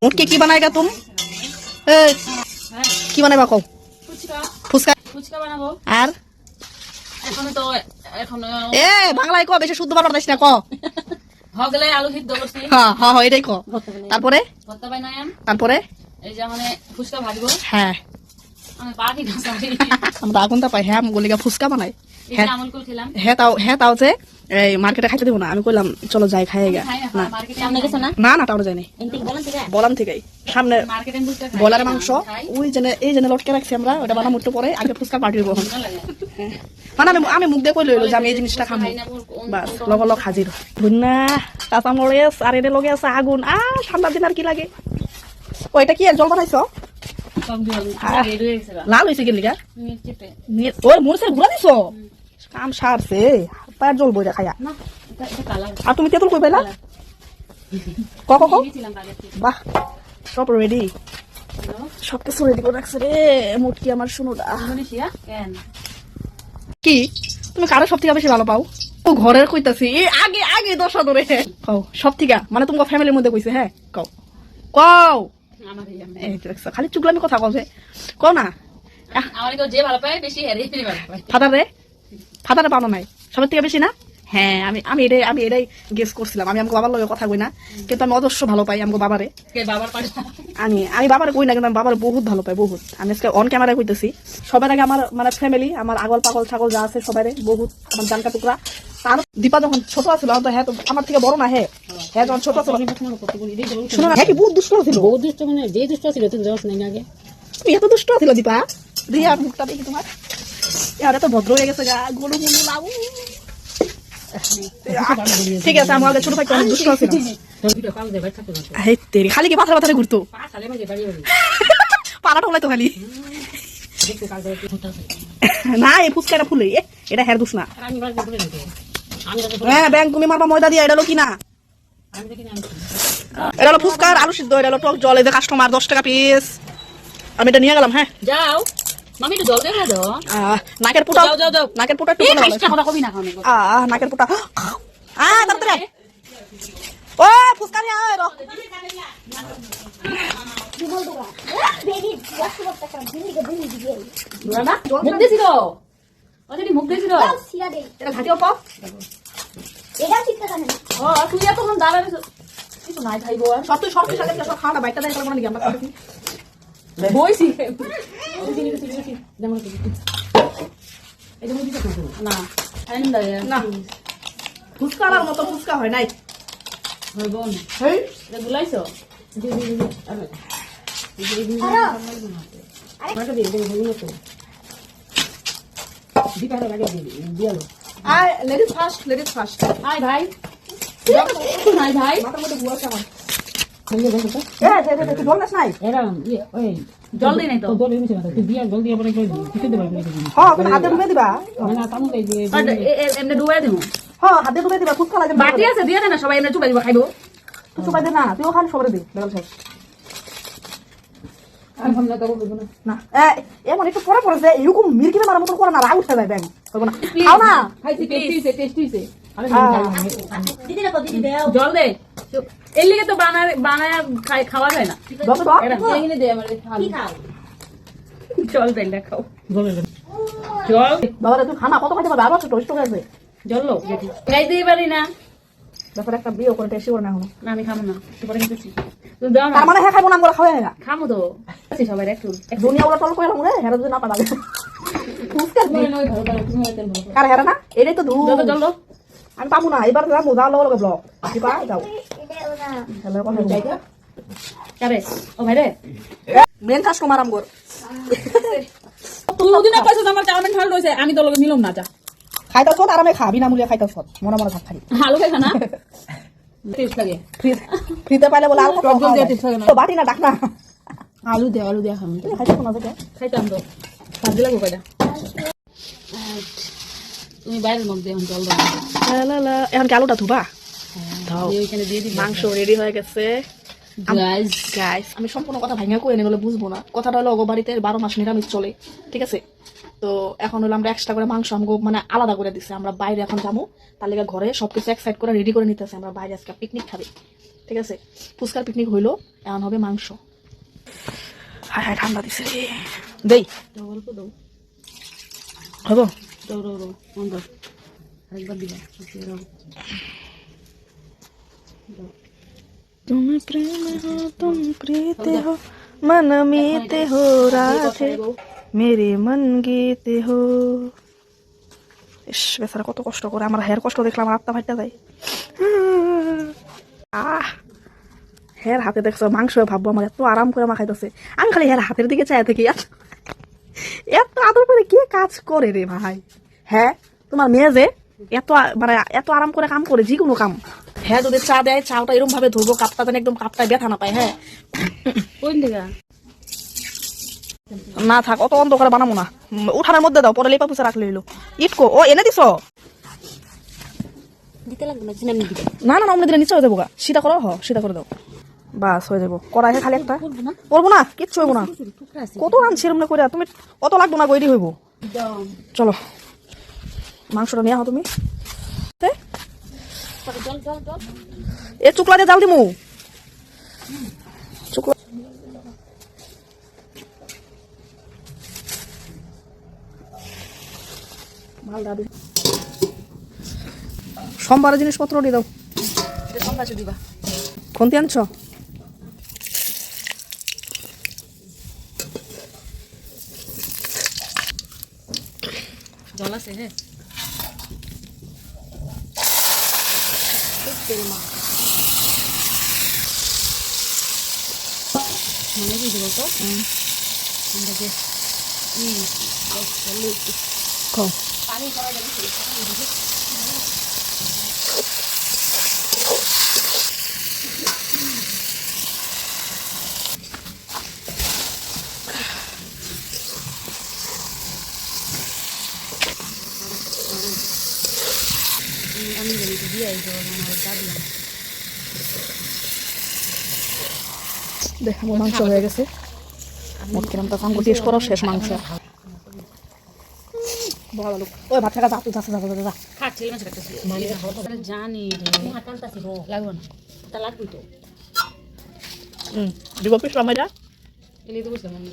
মুটকে কি বানায়গা তুম কি বানাইবা কও ফুচকা ফুচকা বানাবো আর এখন এ বাংলায় ক বেশি শুদ্ধ বানাইছ না ক হগলে আলু সিদ্ধ করছি হ্যাঁ হ্যাঁ এটাই ক তারপরে ভর্তা বানায়াম তারপরে এই যে মানে ফুচকা ভাজবো হ্যাঁ আমি বাকি না সরি আমরা আগুনটা পাই হ্যাঁ গলিগা ফুচকা বানাই হ্যাঁ তাও যে এই মার্কেটে খাইতে দেবো না আমি কইলাম চলো যাই খাইগা না না টাউনে যাইনি বলান থেকেই সামনে বলার মাংস ওই জেনে এই জেনে লটকে রাখছি আমরা ওটা বানাবো একটু পরে আগে ফুচকা পার্টির বহন মানে আমি মুখ দিয়ে কই লইলো যে আমি এই জিনিসটা খাবো বাস লগ লগ হাজির ধুন্না কাঁচামরিচ আর এনে লগে আছে আগুন ঠান্ডার দিন আর কি লাগে ওইটা কি জল বানাইছ লাল হয়েছে গেলিগা ওই মরিচের গুঁড়া দিছ কাম সারছে পায়ের জল বইরা খাইয়া আর তুমি তেঁতুল কই পাইলা ক বাহ সব রেডি সবকিছু রেডি করে রাখছে রে মুটকি আমার শুনুদা কি তুমি কারো সব থেকে বেশি ভালো পাও ও ঘরের কইতাছি আগে আগে দশা ধরে কও সব থেকে মানে তোমার ফ্যামিলির মধ্যে কইছে হ্যাঁ কও কও খালি চুগলামি কথা কছে কও না আমার যে ভালো পায় বেশি ফাদারে পাবো নাই সবার থেকে বেশি না হ্যাঁ আমি এটাই গেস করছিলাম আমি আমাকে বাবার লগে কথা কই না কিন্তু আমি অবশ্য ভালো পাই আমাকে বাবারে আমি বাবারে কই না কিন্তু আমি বাবার বহুত ভালো পাই বহুত আমি আজকে অন ক্যামেরায় কইতেছি সবার আগে আমার মানে ফ্যামিলি আমার আগল পাগল ছাগল যা আছে সবাই বহুত আমার জানকা টুকরা আর দীপা যখন ছোট ছিল হ্যাঁ তো আমার থেকে বড় না হ্যাঁ যখন ছোট ছিল শুনো না হ্যাঁ কি বহুত দুষ্ট ছিল বহুত দুষ্ট মানে যে দুষ্ট ছিল তুমি জানো না আগে তুমি এত দুষ্ট ছিল দীপা রিয়া মুখটা দেখি তোমার আরে তো ভদ্র হয়ে গেছে গা গোলু মুলু লাউ ঠিক আছে আমার ছোট ভাই অনেক দুষ্ট ছিল খালি কি পাথর পাথরে ঘুরতো পাড়াটা ওলাই তো খালি না এই ফুচকাটা ফুলে এটা হের দুষ না হ্যাঁ ব্যাংক তুমি মারবা ময়দা দিয়া এটা হলো কি না এটা হলো ফুচকার আলু সিদ্ধ এটা হলো টক জল এই যে কাস্টমার 10 টাকা পিস আমি এটা নিয়ে গেলাম হ্যাঁ যাও মামি একটু জল দে না দাও নাকের পুটা যাও নাকের পুটা একটু কথা কবি না নাকের পুটা তাড়াতাড়ি ও ফুচকা নিয়ে আয় র মুখ দিছিল মুখ দিছিল এটা ঘাটিও পাও এটা শিখতে জানেন ও তুই এতক্ষণ দাঁড়াবে কিছু নাই খাইবো সব তুই সব সাথে সব খাওয়া বাইটা দেয় করবো নাকি আমরা বইছি না না ফুচকার মতো ফুচকা হয় নাই গুলাইছ লেডিস ফার্স্ট আয় ভাই নাই ভাই মাথার মধ্যে বুয়া আমার জল দিই নাই তো হাতে ডুবে দিবা এমনি ডুবাই দিব হ্যাঁ হাতে ডুবে দিবা ফুচকা লাগে বাটি আছে দিয়ে দে না সবাই এমনি চুবাই দিবা খাইবো তুই চুবাই দে না তুই ওখানে সবাই দে বেগাল শেষ না এমন একটু পরে পড়েছে এরকম মিরকিনে মারার মতো করে না রাগ উঠে যায় ব্যাং করবো না খাও না টেস্টি জল দে এর লিগে তো বানায় খাওয়া যায় না জল দেন খাও জল বাবা তুই খানা কত খাইতে পারবে আবার ছোট হয়ে আছে জল লো খাই দিয়ে পারি না ব্যাপার একটা বিয়ে করে টেস্টি করে না হলো না আমি খাবো না পরে খেতেছি তার মানে হ্যাঁ খাবো না আমরা খাওয়া না খাবো তো সবাই একটু দুনিয়া ওরা টল করে রে হেরা যদি না পালা কার হেরা না এটাই তো জল আমি পাবো না এবার মোজা লগে লগে ব্লক দিবা যাও ও ভাই রে মেন কাস্টমার আমগর তুই ওদিন কইছিস আমার চাউমিন ঠাল রইছে আমি তো লগে নিলাম না যা খাইতাছ তো আরামে খাবি না মুলিয়া খাইতাছ মনে মনে ভাত খাই আলু খাই না টেস্ট লাগে ফ্রিতে পাইলে বলে আলু টক জল দিয়ে টেস্ট লাগে না তো বাটি না ডাক না আলু দে খাম খাইতাছ না যা খাইতাম তো ভাত দিলা কইডা তুমি বাইরের মধ্যে এখন জল দাও লা এখন কি আলুটা ধুবা দাও এইখানে দিয়ে দিই মাংস রেডি হয়ে গেছে গাইস আমি সম্পূর্ণ কথা ভাঙা কই এনে বলে বুঝবো না কথাটা হলো ওগো বাড়িতে 12 মাস নিরামিষ চলে ঠিক আছে তো এখন হলো আমরা এক্সট্রা করে মাংস আমগো মানে আলাদা করে দিছে, আমরা বাইরে এখন যাবো, তার লেগে ঘরে সবকিছু এক সাইড করে রেডি করে নিতেছে, আমরা বাইরে আজকে পিকনিক খাবি, ঠিক আছে। ফুচকার পিকনিক হইলো, এখন হবে মাংস। হায় হায় ঠান্ডা দিছে রে, দেই হবো তুমি প্রেমে হো তুমি প্রীতে হো मन मीते हो राधे मेरे मन गीते हो। ইস বেচারা কত কষ্ট করে, আমার হেয়ার কষ্ট দেখলাম আমার আত্মা ফাইটা যায়। হেয়ার হাতে দেখছো মাংস, ভাববো আমার এত আরাম করে মাখাইতেছে, আমি খালি হেয়ার হাতের দিকে চাই থাকি। এত আদর করে কে কাজ করে রে ভাই? হ্যাঁ তোমার মেয়ে যে এত মানে এত আরাম করে কাম করে, যে কোনো কাম। হ্যাঁ যদি চা দেয়, চাটা এরকম ভাবে ধরবো কাপটা যেন একদম কাপটায় ব্যথা না পায়। হ্যাঁ না থাক, অত অন্ধকারে বানাবো না, উঠানের মধ্যে দাও, পরে লেপা পুষে রাখলে হইলো। ইটকো ও এনে দিছ না না না, অমনি দিলে নিচে হয়ে যাবো গা, সিধা করো, সিধা করে দাও, বাস হয়ে যাবো। কড়াই খালি একটা করবো না, কিচ্ছু হইব না, কত আনছি এরম করে, তুমি অত লাগবো না, গইরি হইব। চলো মাংসটা নিয়ে আহ তুমি, এ চুকলা দিয়ে জাল দিমু, চুকলা সোমবারের জিনিসপত্র দিয়ে দাও, দিবা কোনটি আনছ? জল আছে হ্যাঁ, মনে দিয়ে দেবো তো পানি করা যাবে। দেখ আমার মাংস হয়ে গেছে, মোট কিরম তা সাঙ্গ টেস্ট করো, শেষ মাংস। ভালো লোক ওই ভাত খাওয়া তুই যাচ্ছে যা খাচ্ছি জানি লাগবে না, তা লাগবে তো দিব পিস রামাইরা এলে তো বুঝলাম।